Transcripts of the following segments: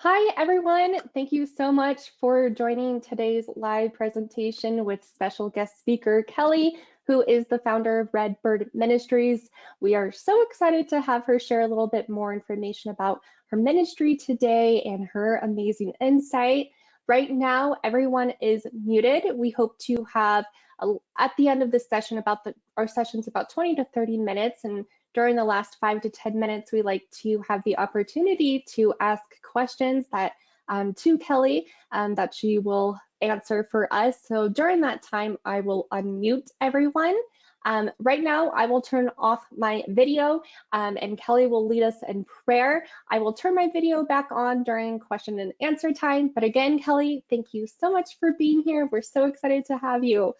Hi, everyone. Thank you so much for joining today's live presentation with special guest speaker Kelly, who is the founder of Redbird Ministries. We are so excited to have her share a little bit more information about her ministry today and her amazing insight. Right now, everyone is muted. We hope to have at the end of this session our session's about 20 to 30 minutes, and during the last 5 to 10 minutes, we like to have the opportunity to ask questions to Kelly that she will answer for us. So during that time, I will unmute everyone. Right now, I will turn off my video and Kelly will lead us in prayer. I will turn my video back on during question and answer time. But again, Kelly, thank you so much for being here. We're so excited to have you.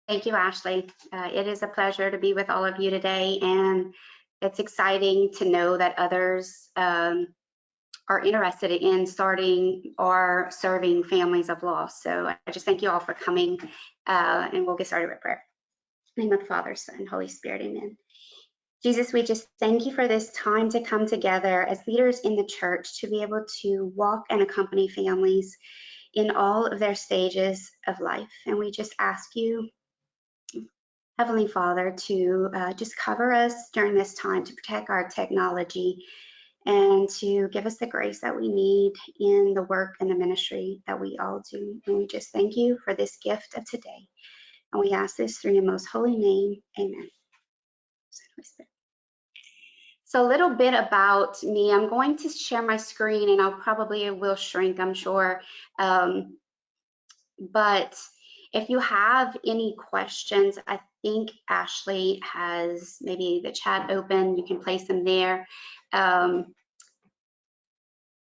Thank you, Ashley. It is a pleasure to be with all of you today, and it's exciting to know that others are interested in starting or serving families of loss. So I just thank you all for coming, and we'll get started with prayer. In the name of the Father, Son, Holy Spirit, amen. Jesus, we just thank you for this time to come together as leaders in the church to be able to walk and accompany families in all of their stages of life. And we just ask you, Heavenly Father, to just cover us during this time, to protect our technology, and to give us the grace that we need in the work and the ministry that we all do. And we just thank you for this gift of today. And we ask this through your most holy name. Amen. So a little bit about me. I'm going to share my screen, and I'll probably will shrink, I'm sure. But if you have any questions, I think Ashley has maybe the chat open. You can place them there. And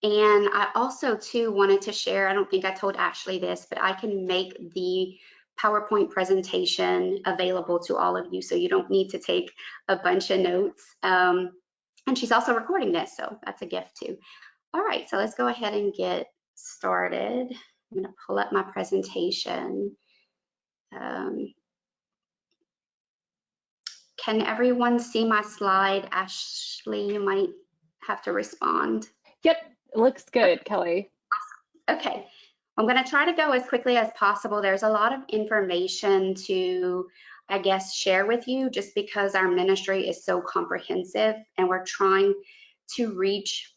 I also too wanted to share, I don't think I told Ashley this, but I can make the PowerPoint presentation available to all of you, so you don't need to take a bunch of notes. And she's also recording this, so that's a gift too. All right, so let's go ahead and get started. I'm gonna pull up my presentation. Can everyone see my slide? Ashley, you might have to respond. Yep, looks good, Kelly. Okay, I'm going to try to go as quickly as possible. There's a lot of information to, I guess, share with you just because our ministry is so comprehensive and we're trying to reach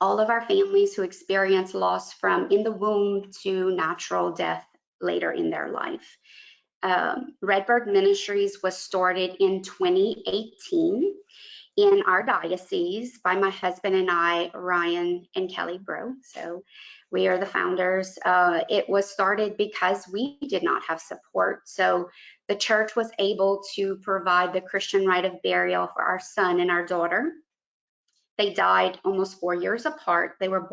all of our families who experience loss from in the womb to natural death later in their life. Redbird Ministries was started in 2018 in our diocese by my husband and I, Ryan and Kelly Breaux. So we are the founders. It was started because we did not have support. So the church was able to provide the Christian rite of burial for our son and our daughter. They died almost 4 years apart. They were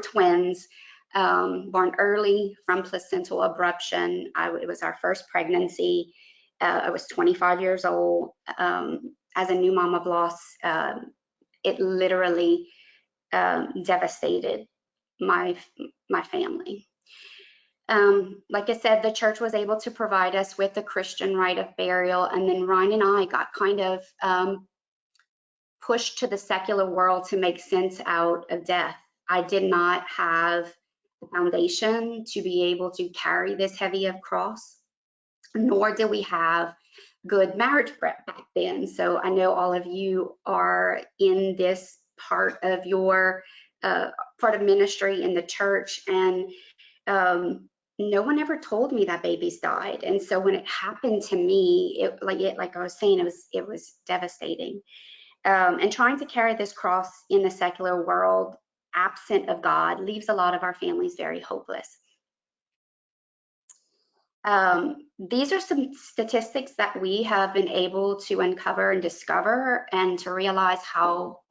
twins. Born early from placental abruption. It was our first pregnancy. I was 25 years old. As a new mom of loss, it literally devastated my family. Like I said, the church was able to provide us with the Christian rite of burial, and then Ryan and I got kind of pushed to the secular world to make sense out of death. I did not have foundation to be able to carry this heavy of cross, nor did we have good marriage prep back then. So I know all of you are in this part of your part of ministry in the church, and no one ever told me that babies died. And so when it happened to me, like I was saying, it was devastating. And trying to carry this cross in the secular world, absent of God, leaves a lot of our families very hopeless. These are some statistics that we have been able to uncover and discover, and to realize how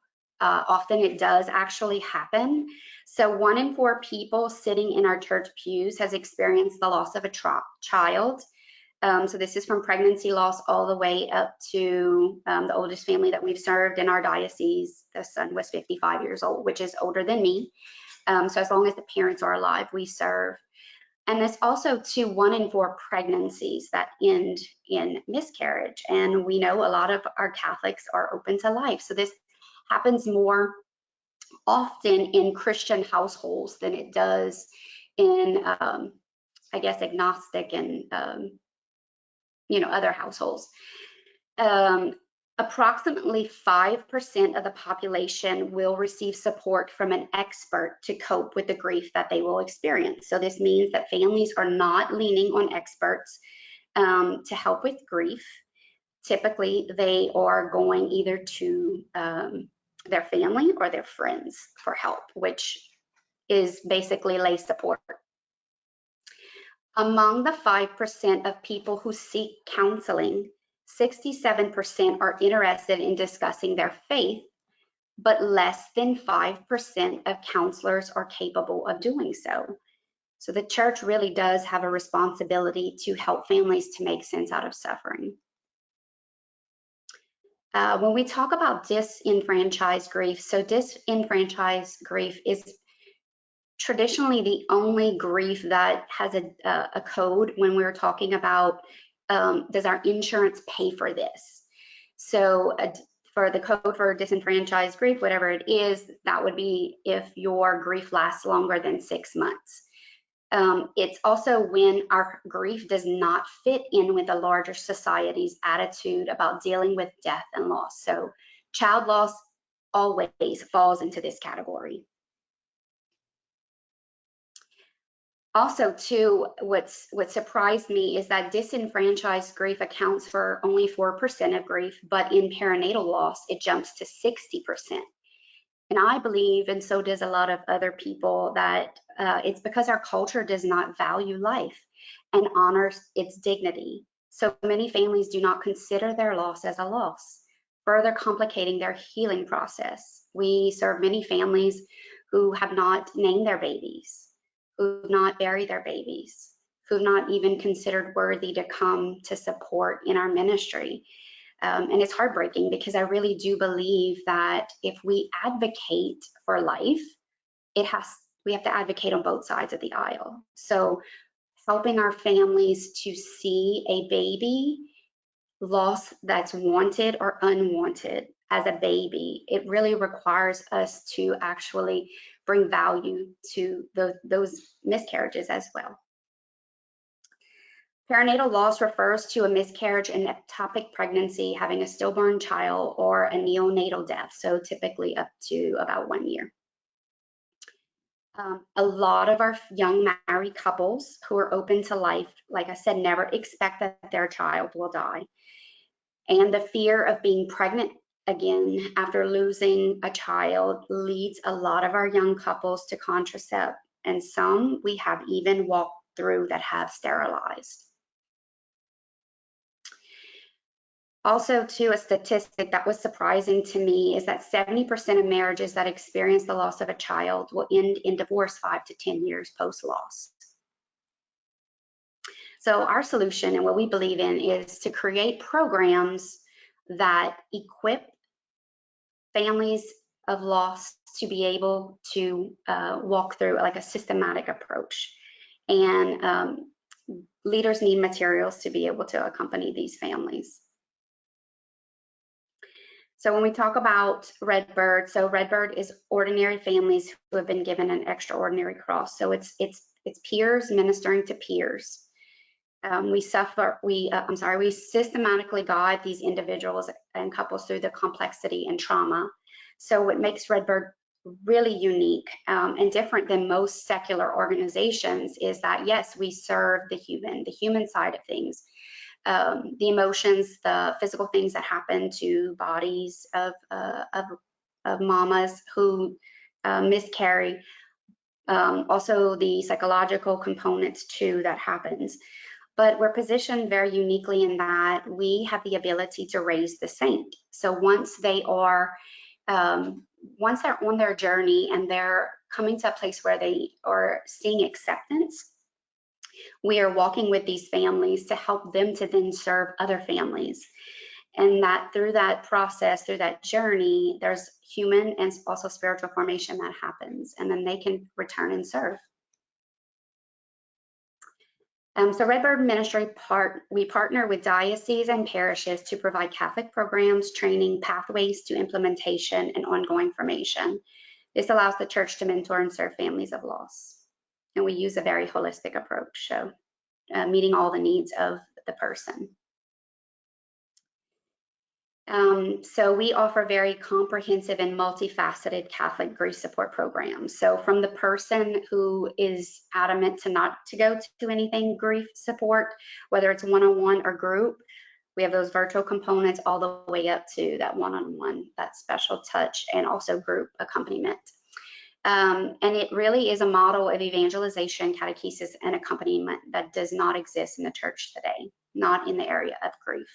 often it does actually happen. So 1 in 4 people sitting in our church pews has experienced the loss of a child. So this is from pregnancy loss all the way up to the oldest family that we've served in our diocese. The son was 55 years old, which is older than me. So as long as the parents are alive, we serve. And there's also 1 in 4 pregnancies that end in miscarriage. And we know a lot of our Catholics are open to life. So this happens more often in Christian households than it does in, I guess, agnostic and, other households. Approximately 5% of the population will receive support from an expert to cope with the grief that they will experience. So this means that families are not leaning on experts to help with grief. Typically, they are going either to their family or their friends for help, which is basically lay support. Among the 5% of people who seek counseling, 67% are interested in discussing their faith, but less than 5% of counselors are capable of doing so. So the church really does have a responsibility to help families to make sense out of suffering. When we talk about disenfranchised grief, so disenfranchised grief is traditionally the only grief that has a code when we're talking about does our insurance pay for this? So for the code for disenfranchised grief, whatever it is, that would be if your grief lasts longer than 6 months. It's also when our grief does not fit in with the larger society's attitude about dealing with death and loss. So child loss always falls into this category. Also, too, what surprised me is that disenfranchised grief accounts for only 4% of grief, but in perinatal loss, it jumps to 60%. And I believe, and so does a lot of other people, that it's because our culture does not value life and honors its dignity. So many families do not consider their loss as a loss, further complicating their healing process. We serve many families who have not named their babies, who've not buried their babies, who've not even considered worthy to come to support in our ministry. And it's heartbreaking because I really do believe that if we advocate for life, we have to advocate on both sides of the aisle. So helping our families to see a baby loss that's wanted or unwanted as a baby, it really requires us to actually bring value to those miscarriages as well. Perinatal loss refers to a miscarriage and ectopic pregnancy, having a stillborn child, or a neonatal death, so typically up to about 1 year. A lot of our young married couples who are open to life, like I said, never expect that their child will die. And the fear of being pregnant again after losing a child leads a lot of our young couples to contracept, and some we have even walked through that have sterilized. Also, too, a statistic that was surprising to me is that 70% of marriages that experience the loss of a child will end in divorce 5 to 10 years post-loss. So our solution and what we believe in is to create programs that equip families of loss to be able to walk through like a systematic approach. And leaders need materials to be able to accompany these families. So when we talk about Redbird, so Redbird is ordinary families who have been given an extraordinary cross. So it's peers ministering to peers. We systematically guide these individuals and couples through the complexity and trauma. So what makes Redbird really unique and different than most secular organizations is that, yes, we serve the human side of things. The emotions, the physical things that happen to bodies of mamas who miscarry, also the psychological components too that happens. But we're positioned very uniquely in that we have the ability to raise the saint. So once they're on their journey and they're coming to a place where they are seeing acceptance, we are walking with these families to help them to then serve other families. And that through that process, through that journey, there's human and also spiritual formation that happens, and then they can return and serve. So Redbird Ministry, we partner with dioceses and parishes to provide Catholic programs, training, pathways to implementation, and ongoing formation. This allows the church to mentor and serve families of loss. And we use a very holistic approach, so meeting all the needs of the person. So we offer very comprehensive and multifaceted Catholic grief support programs. So from the person who is adamant to not to go to anything grief support, whether it's one-on-one or group, we have those virtual components all the way up to that one-on-one, that special touch, and also group accompaniment. And it really is a model of evangelization, catechesis, and accompaniment that does not exist in the church today, not in the area of grief.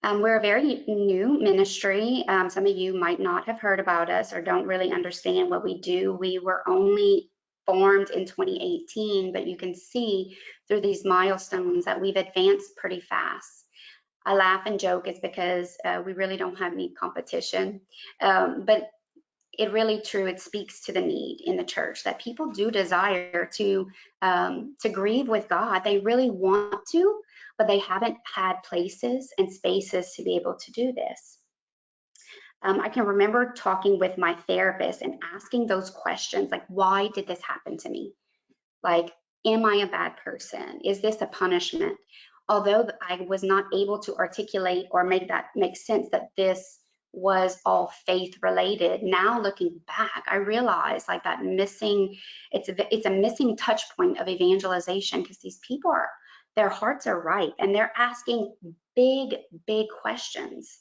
We're a very new ministry. Some of you might not have heard about us or don't really understand what we do. We were only formed in 2018, but you can see through these milestones that we've advanced pretty fast. I laugh and joke it's because we really don't have any competition, but it really true. It speaks to the need in the church that people do desire to grieve with God. They really want to, but they haven't had places and spaces to be able to do this. I can remember talking with my therapist and asking those questions like, why did this happen to me? Like, am I a bad person? Is this a punishment? Although I was not able to articulate or make sense that this was all faith related, now looking back, I realize like that missing, it's a missing touch point of evangelization, because these people are, their hearts are right and they're asking big questions.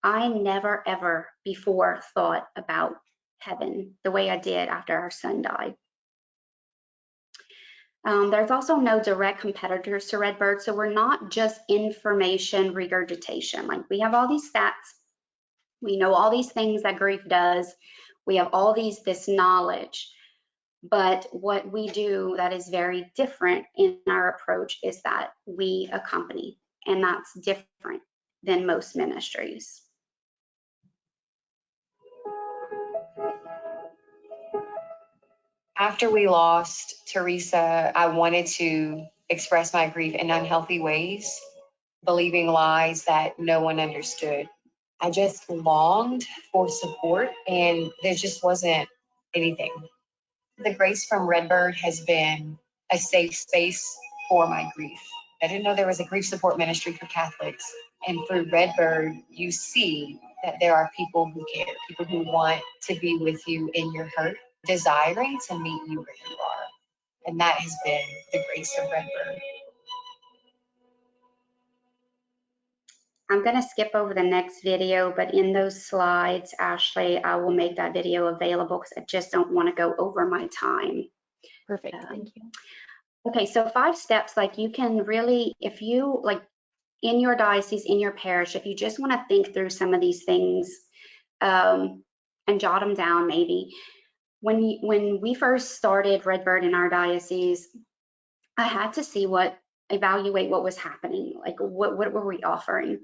I never ever before thought about heaven the way I did after our son died. There's also no direct competitors to Redbird, so we're not just information regurgitation. Like, we have all these stats, we know all these things that grief does, we have all this knowledge, but what we do that is very different in our approach is that we accompany, and that's different than most ministries. After we lost Teresa, I wanted to express my grief in unhealthy ways, believing lies that no one understood. I just longed for support, and there just wasn't anything. The Grace from Redbird has been a safe space for my grief. I didn't know there was a grief support ministry for Catholics. And through Redbird, you see that there are people who care, people who want to be with you in your hurt, desiring to meet you where you are. And that has been the Grace of Redbird. I'm going to skip over the next video, but in those slides, Ashley, I will make that video available because I just don't want to go over my time. Perfect, thank you. Okay, so 5 steps, like you can really, if you like in your diocese, in your parish, if you just want to think through some of these things and jot them down maybe. When we first started Redbird in our diocese, I had to evaluate what was happening, like what were we offering?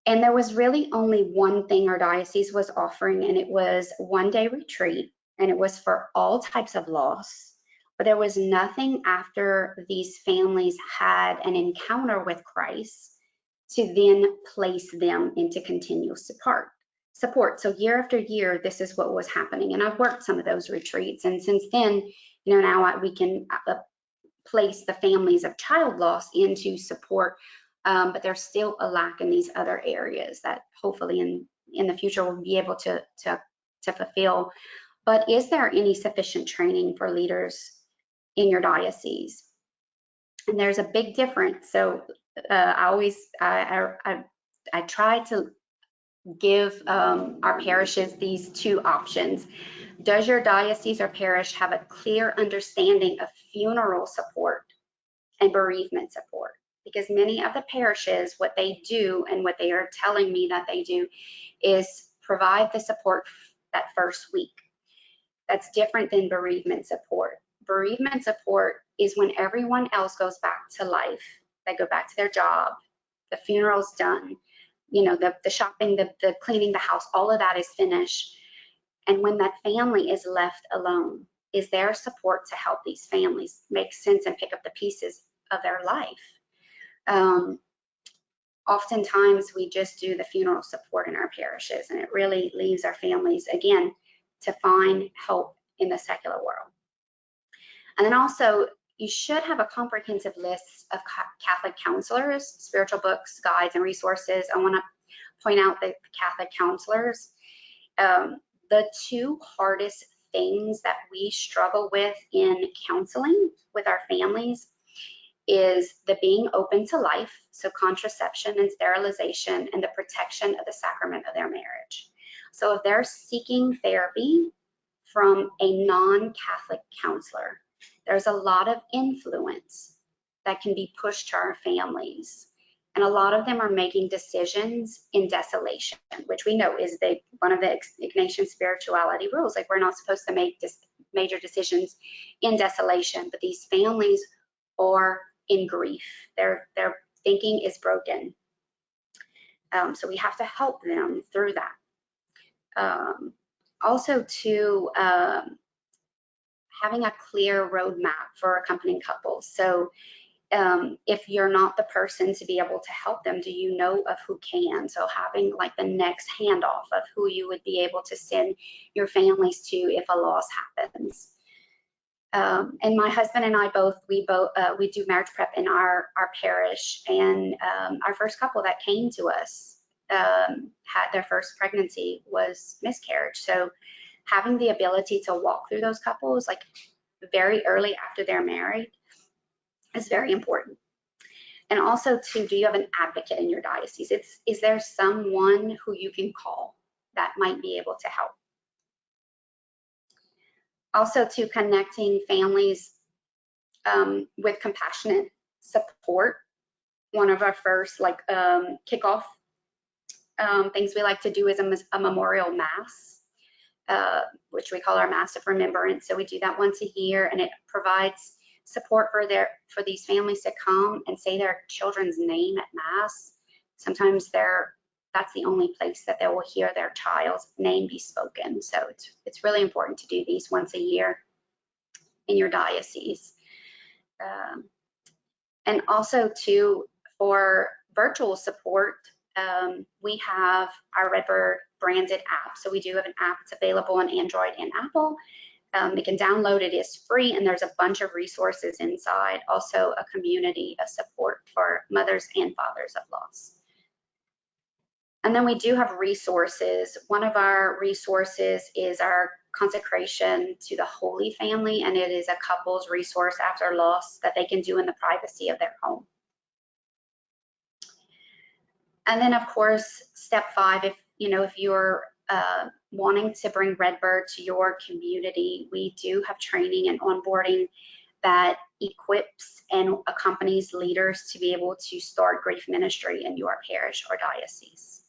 And there was really only one thing our diocese was offering, and it was 1-day retreat, and it was for all types of loss. But there was nothing after these families had an encounter with Christ to then place them into continual support. So year after year, this is what was happening. And I've worked some of those retreats. And since then, now we can place the families of child loss into support, but there's still a lack in these other areas that hopefully in the future we'll be able to fulfill. But is there any sufficient training for leaders in your diocese? And there's a big difference. So I try to give our parishes these 2 options. Does your diocese or parish have a clear understanding of funeral support and bereavement support? Because many of the parishes, what they do and what they are telling me that they do is provide the support that first week. That's different than bereavement support. Bereavement support is when everyone else goes back to life. They go back to their job, the funeral's done, the shopping, the cleaning the house, all of that is finished. And when that family is left alone, is there support to help these families make sense and pick up the pieces of their life? oftentimes we just do the funeral support in our parishes, and it really leaves our families, again, to find help in the secular world. And then also, you should have a comprehensive list of Catholic counselors, spiritual books, guides, and resources. I want to point out that Catholic counselors, the two hardest things that we struggle with in counseling with our families is the being open to life, so contraception and sterilization, and the protection of the sacrament of their marriage. So if they're seeking therapy from a non-Catholic counselor, there's a lot of influence that can be pushed to our families. And a lot of them are making decisions in desolation, which we know is one of the Ignatian spirituality rules. Like, we're not supposed to make major decisions in desolation, but these families are in grief. Their thinking is broken. So we have to help them through that. Also, to having a clear roadmap for accompanying couples. So if you're not the person to be able to help them, do you know of who can? So having like the next handoff of who you would be able to send your families to if a loss happens. And my husband and I we do marriage prep in our parish, and our first couple that came to us had their first pregnancy was miscarriage. So having the ability to walk through those couples like very early after they're married is very important. And also, too, do you have an advocate in your diocese? Is there someone who you can call that might be able to help? Also, to connecting families with compassionate support. One of our first kickoff things we like to do is a memorial mass, which we call our Mass of Remembrance. So we do that once a year, and it provides support for these families to come and say their children's name at Mass. Sometimes that's the only place that they will hear their child's name be spoken. So it's really important to do these once a year in your diocese. And also, too, for virtual support, we have our Redbird branded app. So we do have an app that's available on Android and Apple. You can download it. It's free, and there's a bunch of resources inside. Also, a community of support for mothers and fathers of loss. And then we do have resources. One of our resources is our consecration to the Holy Family, and it is a couple's resource after loss that they can do in the privacy of their home. And then, of course, step 5, if you're wanting to bring Redbird to your community, we do have training and onboarding that equips and accompanies leaders to be able to start grief ministry in your parish or diocese.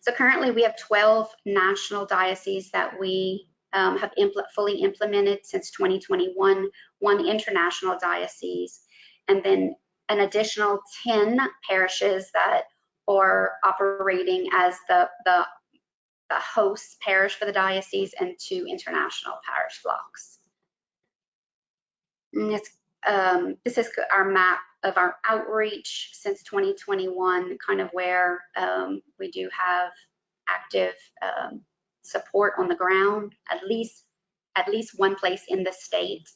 So currently we have 12 national dioceses that we have fully implemented since 2021, 1 international diocese, and then an additional 10 parishes that are operating as the host parish for the diocese, and 2 international parish blocks. And this is our map of our outreach since 2021, kind of where we do have active support on the ground, at least one place in the state.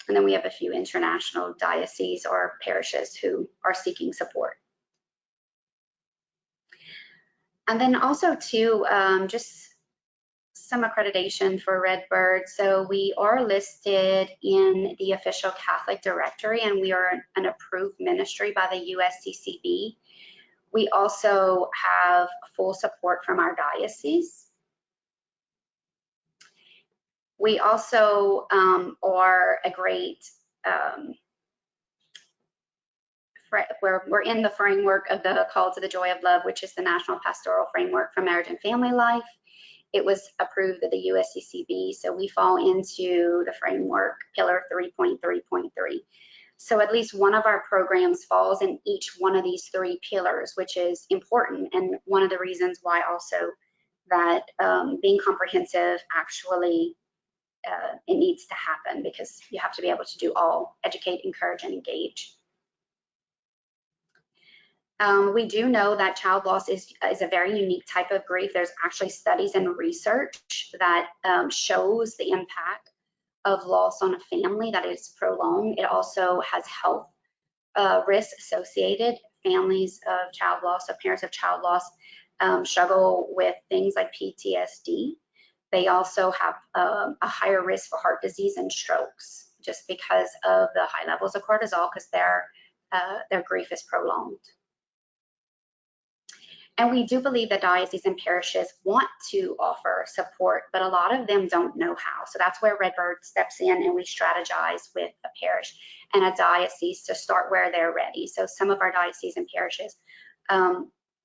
And then we have a few international dioceses or parishes who are seeking support. And then also, too, just some accreditation for Redbird. So we are listed in the official Catholic directory, and we are an approved ministry by the USCCB. We also have full support from our diocese. We also are a great, we're in the framework of the Call to the Joy of Love, which is the National Pastoral Framework for Marriage and Family Life. It was approved at the USCCB, so we fall into the framework pillar 3.3.3. So at least one of our programs falls in each one of these 3 pillars, which is important, and one of the reasons why also that being comprehensive actually it needs to happen, because you have to be able to do all: educate, encourage, and engage. We do know that child loss is a very unique type of grief. There's actually studies and research that shows the impact of loss on a family that is prolonged. It also has health risks associated. Families of child loss, or parents of child loss, struggle with things like PTSD. They also have a higher risk for heart disease and strokes just because of the high levels of cortisol, because their grief is prolonged. And we do believe that dioceses and parishes want to offer support, but a lot of them don't know how. So that's where Redbird steps in, and we strategize with a parish and a diocese to start where they're ready. So some of our dioceses and parishes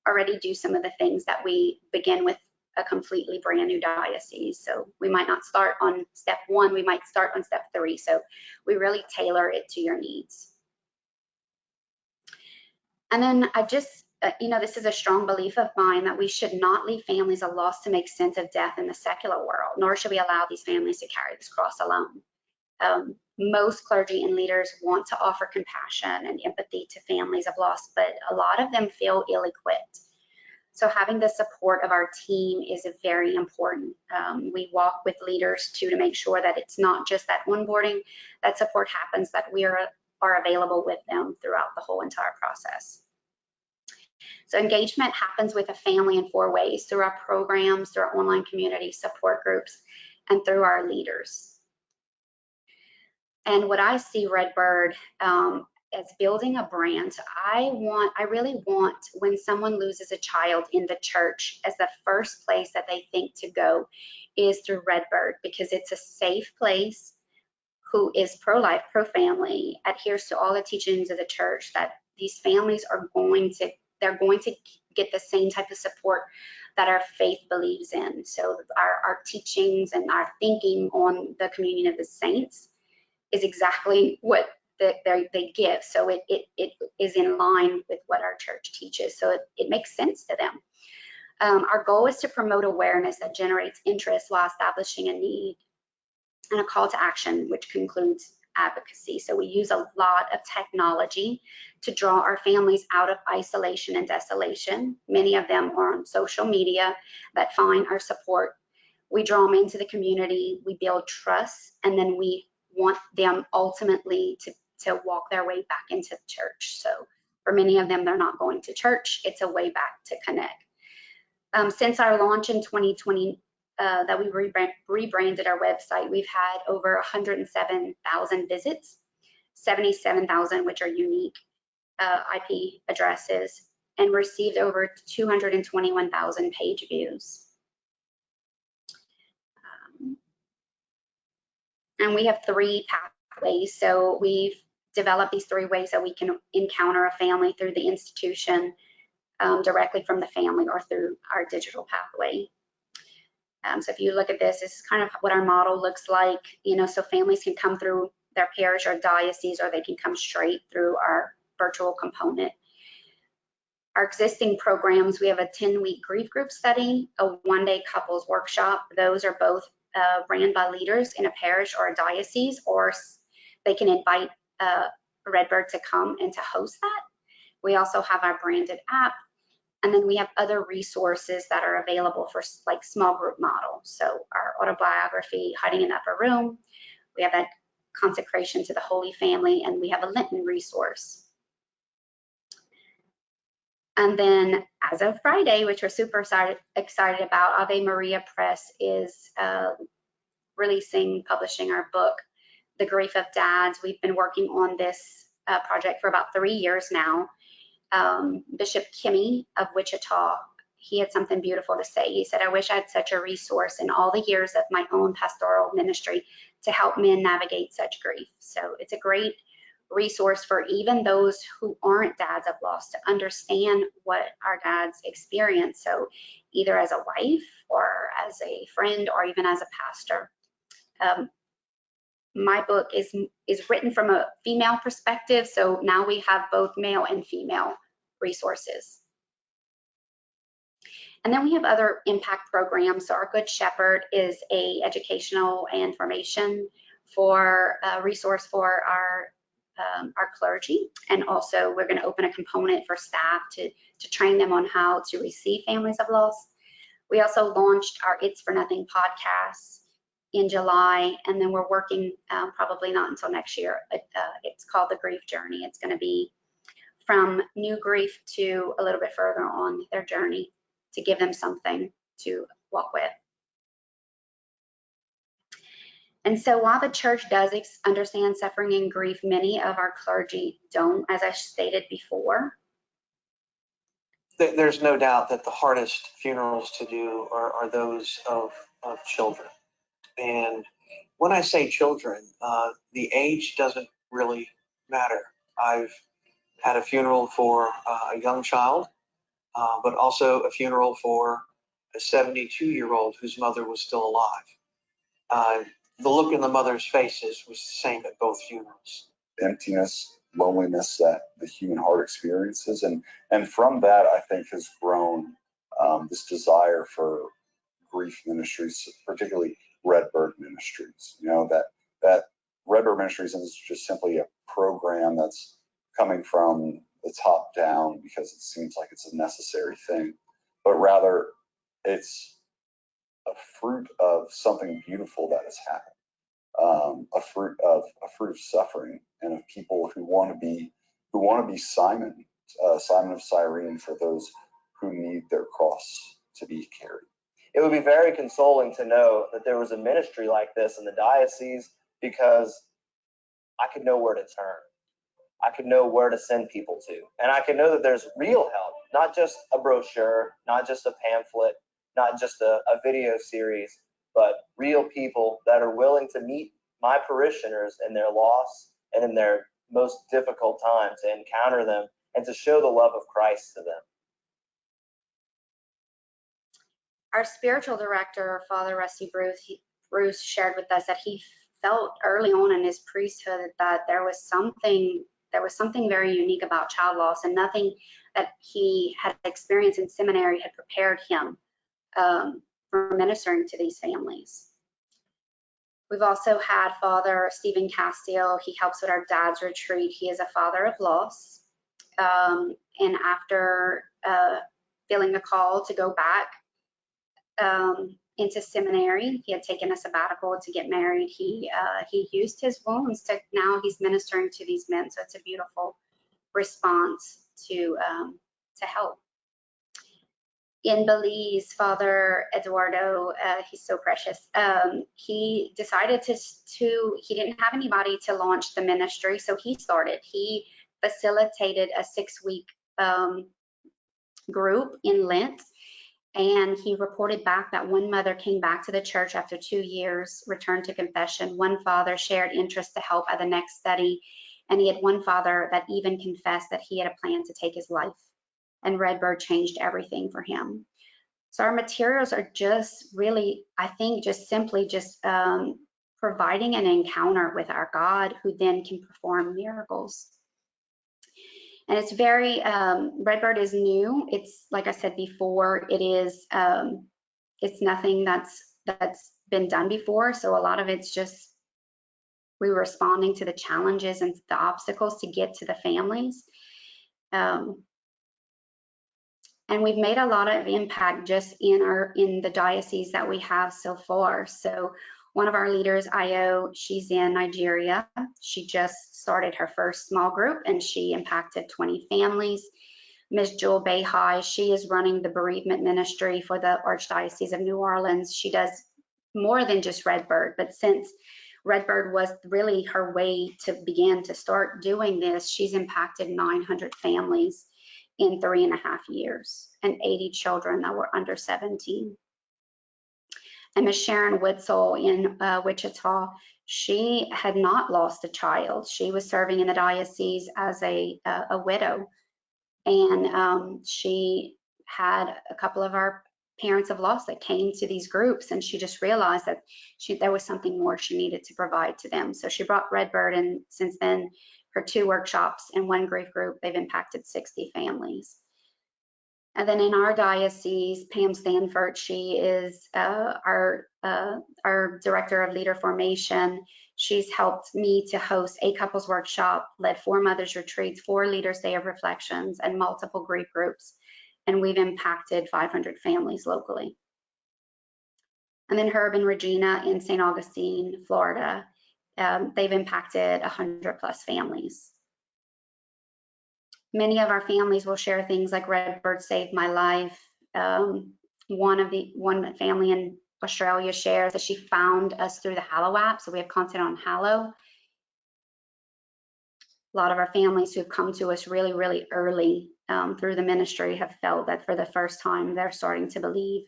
already do some of the things that we begin with a completely brand new diocese. So we might not start on step 1, we might start on step 3. So we really tailor it to your needs. And then I just, this is a strong belief of mine that we should not leave families a loss to make sense of death in the secular world, nor should we allow these families to carry this cross alone. Most clergy and leaders want to offer compassion and empathy to families of loss, but a lot of them feel ill-equipped. So having the support of our team is very important. We walk with leaders too to make sure that it's not just that onboarding, that support happens, that we are available with them throughout the whole entire process. So engagement happens with a family in 4 ways: through our programs, through our online community, support groups, and through our leaders. And what I see Redbird as building a brand. I really want, when someone loses a child in the church, as the first place that they think to go is through Redbird, because it's a safe place, who is pro-life, pro-family, adheres to all the teachings of the church, that these families are going to get the same type of support that our faith believes in. So our teachings and our thinking on the communion of the saints is exactly what they give. So it is in line with what our church teaches. So it makes sense to them. Our goal is to promote awareness that generates interest while establishing a need, and a call to action, which concludes advocacy. So we use a lot of technology to draw our families out of isolation and desolation. Many of them are on social media that find our support. We draw them into the community, we build trust, and then we want them ultimately to walk their way back into the church. So for many of them, they're not going to church. It's a way back to connect. Since our launch in 2020, that we rebranded our website, we've had over 107,000 visits, 77,000 which are unique IP addresses, and received over 221,000 page views. And we have 3 pathways. So we've developed these 3 ways that we can encounter a family: through the institution, directly from the family, or through our digital pathway. So if you look at this is kind of what our model looks like. So families can come through their parish or diocese, or they can come straight through our virtual component. Our existing programs, we have a 10-week grief group study, a 1-day couples workshop. Those are both ran by leaders in a parish or a diocese, or they can invite Redbird to come and to host that. We also have our branded app, and then we have other resources that are available for like small group model. So our autobiography, Hiding in the Upper Room, we have that consecration to the Holy Family, and we have a Lenten resource. And then as of Friday, which we're super excited about, Ave Maria Press is publishing our book, The Grief of Dads. We've been working on this project for about 3 years now. Bishop Kimmy of Wichita, he had something beautiful to say. He said, "I wish I had such a resource in all the years of my own pastoral ministry to help men navigate such grief." So it's a great resource for even those who aren't dads of loss to understand what our dads experience. So either as a wife or as a friend or even as a pastor. My book is written from a female perspective, so now we have both male and female resources. And then we have other impact programs. So our Good Shepherd is a educational and information for resource for our our clergy, and also we're going to open a component for staff to train them on how to receive families of loss. We also launched our It's for Nothing podcast in July, and then we're working probably not until next year. It's called The Grief Journey. It's going to be from new grief to a little bit further on their journey to give them something to walk with. And so while the church does understand suffering and grief, many of our clergy don't, as I stated before. There's no doubt that the hardest funerals to do are those of children. And when I say children, the age doesn't really matter. I've had a funeral for a young child, but also a funeral for a 72-year-old whose mother was still alive. The look in the mother's faces was the same at both funerals. Emptiness, loneliness that the human heart experiences. And from that, I think, has grown this desire for grief ministries, particularly Redbird Ministries. You know, that Redbird Ministries is just simply a program that's coming from the top down because it seems like it's a necessary thing, but rather it's a fruit of something beautiful that has happened, a fruit of suffering and of people who want to be Simon of Cyrene for those who need their cross to be carried. It would be very consoling to know that there was a ministry like this in the diocese, because I could know where to turn. I could know where to send people to. And I could know that there's real help, not just a brochure, not just a pamphlet, not just a video series, but real people that are willing to meet my parishioners in their loss and in their most difficult times, to encounter them and to show the love of Christ to them. Our spiritual director, Father Rusty Bruce, shared with us that he felt early on in his priesthood that there was something very unique about child loss, and nothing that he had experienced in seminary had prepared him for ministering to these families. We've also had Father Stephen Castile. He helps with our dad's retreat. He is a father of loss, and after feeling the call to go back into seminary, he had taken a sabbatical to get married. He used his wounds to, now he's ministering to these men. So it's a beautiful response to help. In Belize, Father Eduardo, he's so precious. He decided he didn't have anybody to launch the ministry, so he started. He facilitated a 6-week group in Lent. And he reported back that one mother came back to the church after 2 years, returned to confession. One father shared interest to help at the next study. And he had one father that even confessed that he had a plan to take his life. And Redbird changed everything for him. So our materials are just really, I think, just simply providing an encounter with our God, who then can perform miracles. And it's very, Redbird is new. It's, like I said before, it is, it's nothing that's been done before. So a lot of it's just, we're responding to the challenges and the obstacles to get to the families. And we've made a lot of impact just in the diocese that we have so far. So one of our leaders, Io, she's in Nigeria. She just started her first small group and she impacted 20 families. Ms. Jewel Behai, she is running the bereavement ministry for the Archdiocese of New Orleans. She does more than just Redbird, but since Redbird was really her way to begin to start doing this, she's impacted 900 families in 3.5 years and 80 children that were under 17. And Ms. Sharon Witzel in Wichita, she had not lost a child. She was serving in the diocese as a widow. And she had a couple of our parents of loss that came to these groups, and she just realized that there was something more she needed to provide to them. So she brought Redbird, and since then, her 2 workshops and 1 grief group, they've impacted 60 families. And then in our diocese, Pam Stanford, she is our director of leader formation. She's helped me to host 8 couples workshop, led 4 mothers retreats, 4 leaders day of reflections, and multiple grief groups. And we've impacted 500 families locally. And then Herb and Regina in St. Augustine, Florida, they've impacted 100+ families. Many of our families will share things like Redbird saved my life. One family in Australia shares that she found us through the Hallow app, so we have content on Hallow. A lot of our families who've come to us really, really early through the ministry have felt that for the first time they're starting to believe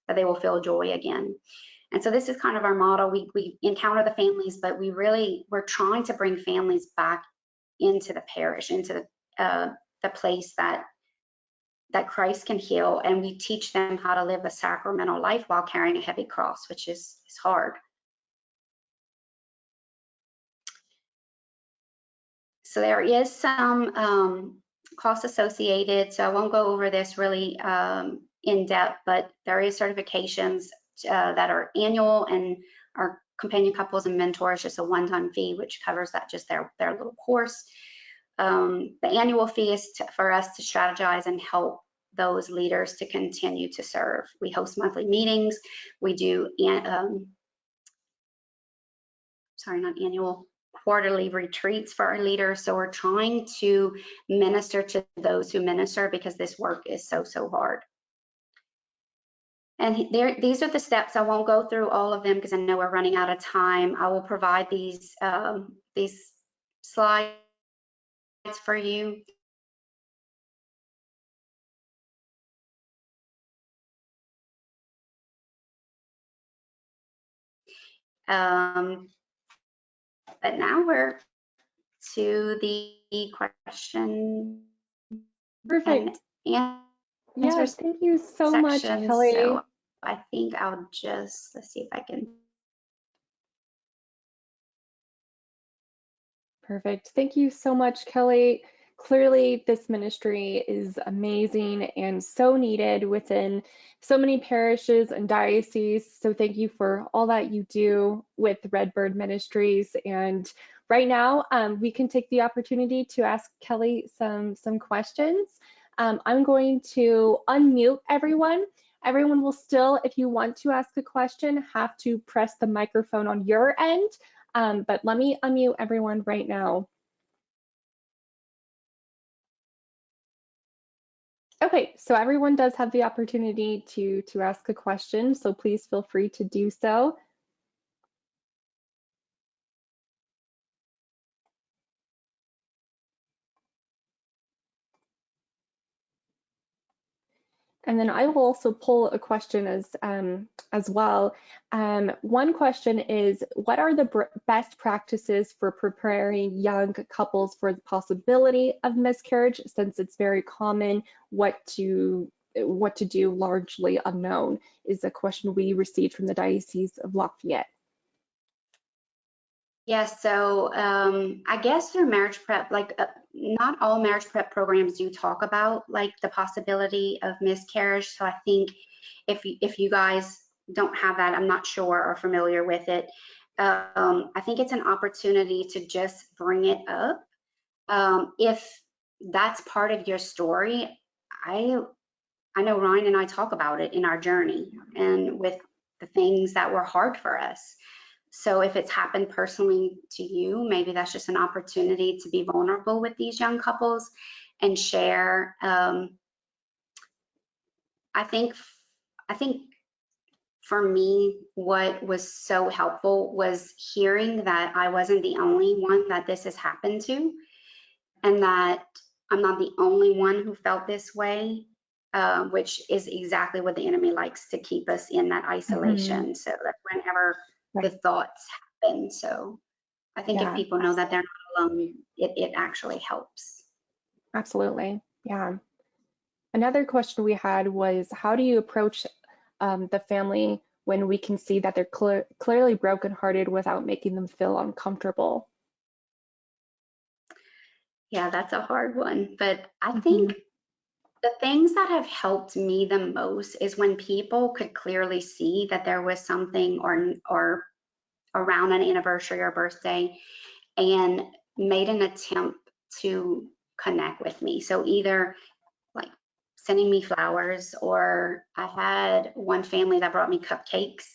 that they will feel joy again. And so this is kind of our model. We encounter the families, but we're trying to bring families back into the parish, into the place that Christ can heal, and we teach them how to live a sacramental life while carrying a heavy cross, which is hard. So there is some cost associated, so I won't go over this really in depth, but there is certifications that are annual, and our companion couples and mentors just a one-time fee, which covers that, just their little course. The annual fee is for us to strategize and help those leaders to continue to serve. We host monthly meetings. We do quarterly retreats for our leaders. So we're trying to minister to those who minister, because this work is so hard. And these are the steps. I won't go through all of them because I know we're running out of time. I will provide these slides for you. But now we're to the question. Perfect. And Yes, thank you so much, section. Kelly. So I think I'll just, let's see if I can. Perfect. Thank you so much, Kelly. Clearly, this ministry is amazing and so needed within so many parishes and dioceses. So thank you for all that you do with Redbird Ministries. And right now, we can take the opportunity to ask Kelly some questions. I'm going to unmute everyone. Everyone will still, if you want to ask a question, have to press the microphone on your end. But let me unmute everyone right now. Okay, so everyone does have the opportunity to ask a question, so please feel free to do so. And then I will also pull a question as well. One question is, what are the best practices for preparing young couples for the possibility of miscarriage, since it's very common? What to do, largely unknown, is a question we received from the Diocese of Lafayette. Yes, so I guess through marriage prep, like not all marriage prep programs do talk about like the possibility of miscarriage. So I think if you guys don't have that, I'm not sure, or familiar with it, I think it's an opportunity to just bring it up. If that's part of your story, I know Ryan and I talk about it in our journey and with the things that were hard for us. So if it's happened personally to you, maybe that's just an opportunity to be vulnerable with these young couples and share. I think for me, what was so helpful was hearing that I wasn't the only one that this has happened to, and that I'm not the only one who felt this way, which is exactly what the enemy likes, to keep us in that isolation. Mm-hmm. So that whenever the thoughts happen. So I think if people know that they're not alone, it actually helps. Absolutely. Yeah. Another question we had was, how do you approach the family when we can see that they're clearly brokenhearted without making them feel uncomfortable? Yeah, that's a hard one. But I think the things that have helped me the most is when people could clearly see that there was something or around an anniversary or birthday and made an attempt to connect with me. So either like sending me flowers, or I had one family that brought me cupcakes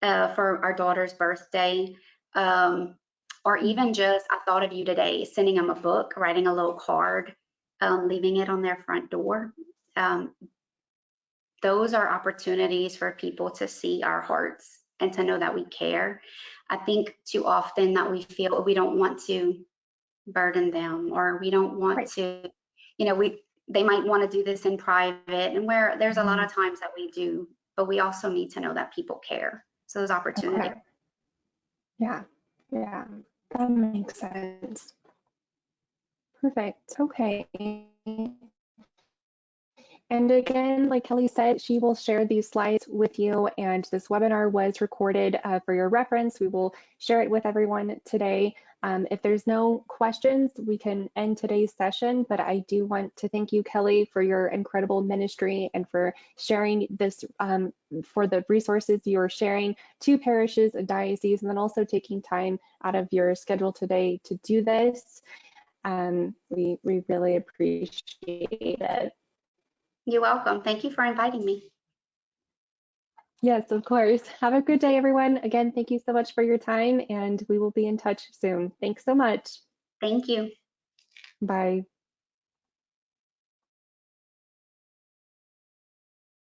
for our daughter's birthday, or even just, I thought of you today, sending them a book, writing a little card, leaving it on their front door. Those are opportunities for people to see our hearts and to know that we care. I think too often that we feel we don't want to burden them, or we don't want to, you know, they might want to do this in private, and where there's a lot of times that we do, but we also need to know that people care. So those opportunities. Okay. Yeah, that makes sense. Perfect. Okay. And again, like Kelly said, she will share these slides with you, and this webinar was recorded for your reference. We will share it with everyone today. If there's no questions, we can end today's session, but I do want to thank you, Kelly, for your incredible ministry and for sharing this, for the resources you're sharing to parishes and dioceses, and then also taking time out of your schedule today to do this. We really appreciate it. You're welcome. Thank you for inviting me. Yes, of course. Have a good day, everyone. Again, thank you so much for your time, and we will be in touch soon. Thanks so much. Thank you. Bye.